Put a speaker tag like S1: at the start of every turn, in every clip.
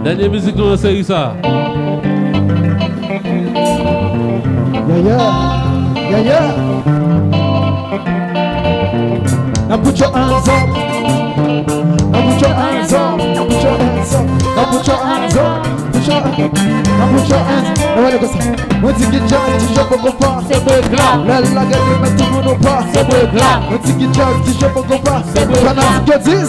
S1: Dernière musique dans la série ça.
S2: Yeah. Now put your hands up. Now put your hands up. Put your hands up. Now put your hands up. Put your hands. Now let go. When tu get jazz, tu joues pour pas.
S1: C'est beau glam.
S2: La gueule met tout le monde au pas.
S1: C'est beau glam.
S2: When tu get jazz, tu joues pour pas.
S1: C'est beau glam.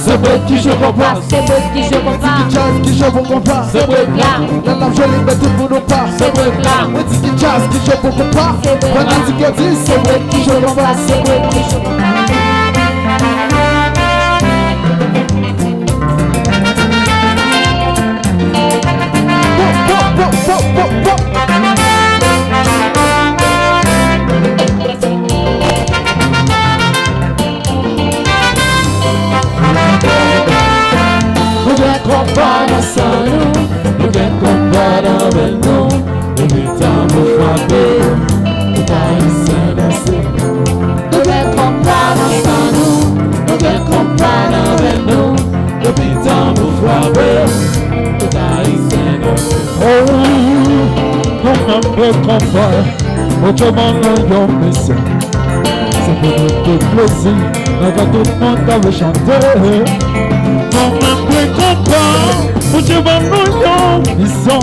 S2: C'est beau qui joue pour pas.
S3: C'est beau qui joue pour pas.
S2: Jazz qui joue pour pas.
S1: C'est beau glam.
S2: La jolie met tout le monde au pas.
S1: C'est beau glam.
S2: When tu get jazz, tu joues pour pas. When tu get this, c'est beau qui joue pour pas.
S3: C'est beau qui joue pour pas.
S2: Autrement non mission, c'est pour notre plaisir, quand tout le monde veut chanter. Non même plus comprendre, autrement non mission,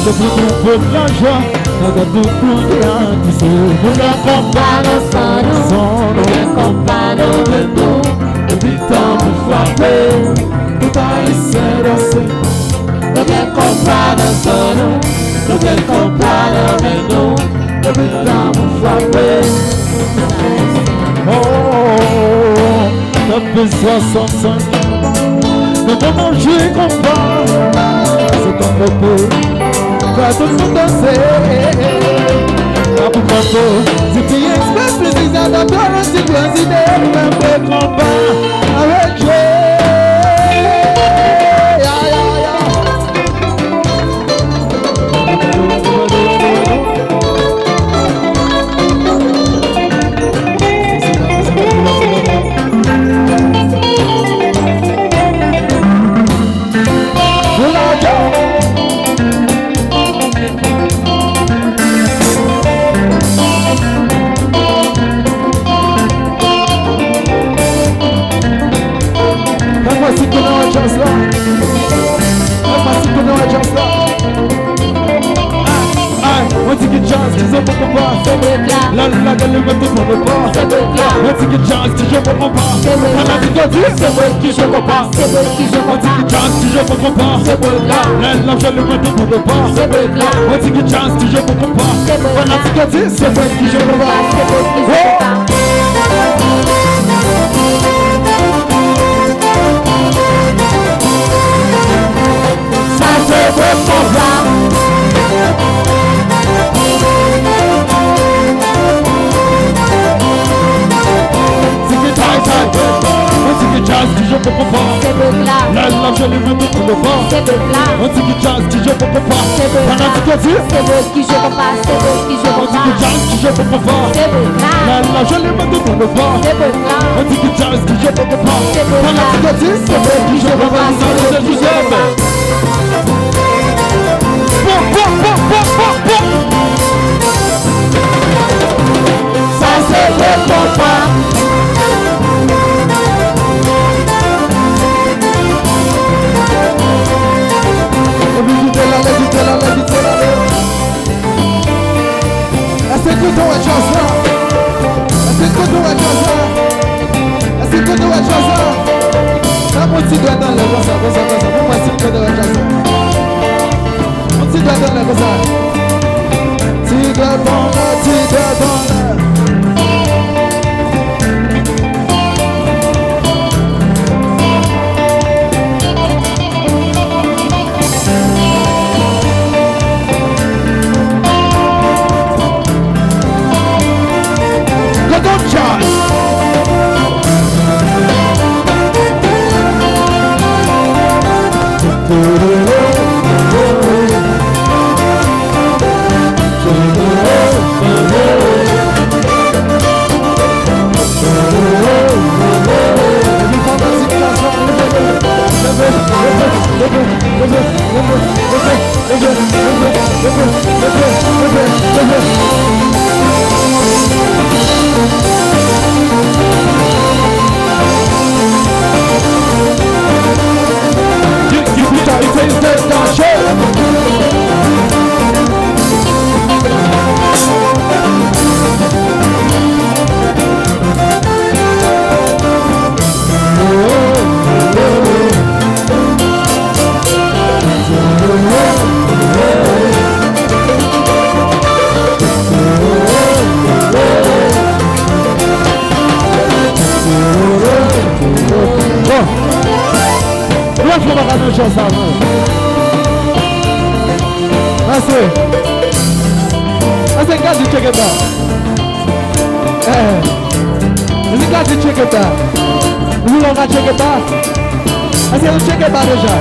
S2: c'est pour nous faire de l'argent, quand tout le monde est ici. Nous ne comparons sans nous, nous ne comparons avec nous, depuis tant pour frapper, tout a essayé danser. Nous ne comparons sans nous, nous ne comparons avec nous. Every time we frapper, oh, la besoin sans sang. Mais comment jouer comme ça? C'est ton repos, quand tout le monde danse. À bout de si tu exprès plaisir à la terre, si tu as idée, même le combat avec Dieu. La gueule me tout pour le pas. C'est beau là. On dit que jazz tu joues pour pas. C'est beau là. C'est beau qui joue pour pas. C'est beau qui joue pour pas. On dit que jazz tu joues pour pas. C'est beau là. La gueule me tout pour le pas. C'est beau là. On dit que jazz tu joues pour pas. C'est beau là. C'est beau qui joue pour pas. C'est beau qui joue pour pas. Ça c'est beau pour ça. Jazz qui joue pour pas. C'est beau là. La jolie me tout pour le pas.
S3: C'est beau là.
S2: On dit que jazz qui joue pour pas.
S3: C'est beau là. C'est beau qui joue pour pas. C'est beau qui joue pour pas.
S2: On dit que jazz qui joue pour pas.
S3: C'est beau là.
S2: La jolie me tout pour le pas.
S3: C'est beau là.
S2: On dit que jazz qui joue pour pas.
S3: C'est beau là.
S2: C'est beau qui joue pour pas.
S1: C'est Giuseppe.
S3: Ça c'est beau pour pas.
S2: Essa é tudo uma chanson. Essa é tudo uma chanson. Essa é tudo uma chanson. Tá muito doido dans le goza. Vamos mais cinco de uma chanson. Muito doido dans le goza. Tigre bonne. Pourquoi je ne vais pas nous jazz avant? Merci. Merci, gars, du check it out. Merci, gars, du check it out. Vous voulez check it out? Merci, vous check it out déjà.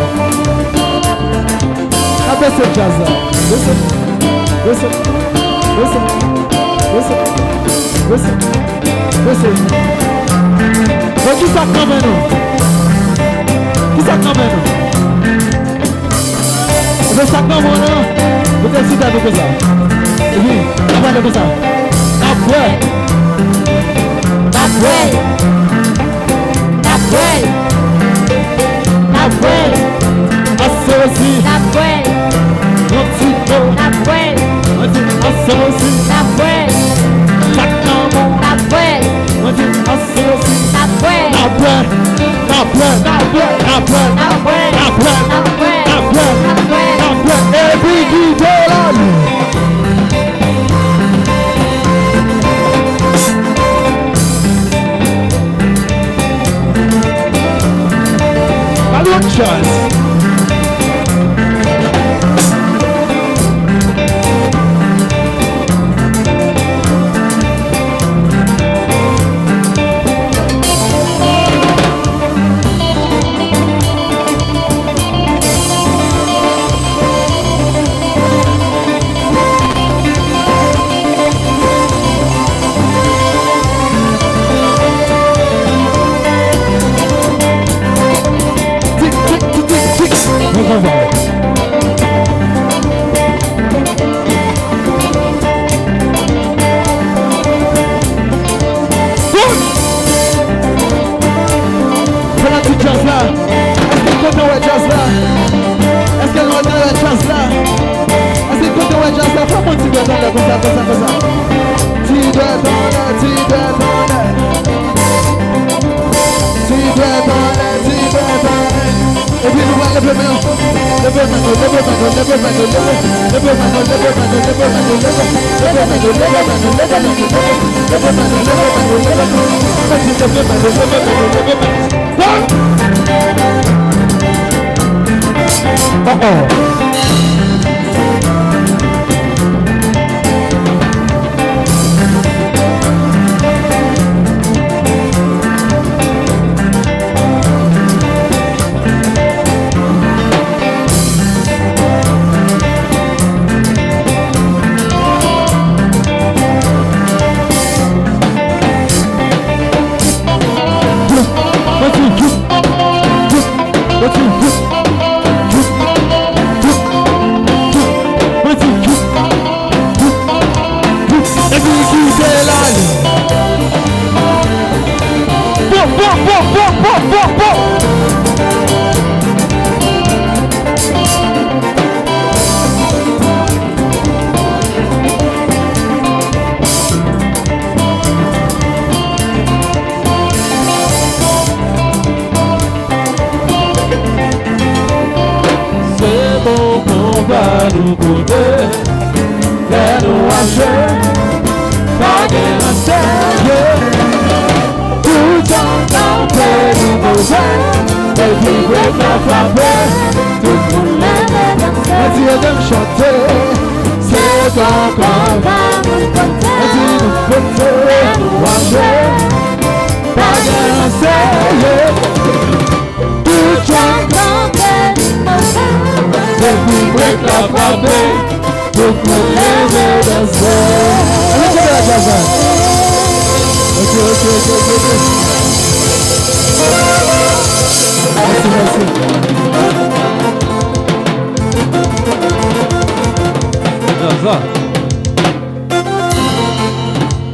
S2: Après ce jazz là. Listen. Listen. Listen. Listen. Listen. Listen. Donc, qui ça quand même? Qui ça quand même? Vous ça quand même? Vous êtes si d'accord que ça? Oui, après comme ça. Après.
S3: Après. Après. Après.
S2: Assez aussi.
S3: Après.
S2: Un petit peu.
S3: Après.
S2: Assez aussi.
S3: Après.
S2: Chaque moment.
S3: Après.
S2: Assez aussi.
S3: Après.
S2: Après. Après. Après. Après.
S3: Après.
S2: Après.
S3: Après.
S2: Après. Et puis qui te l'a lu? Allô, chance.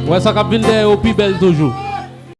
S1: Ouais, ça capine au plus belle toujours.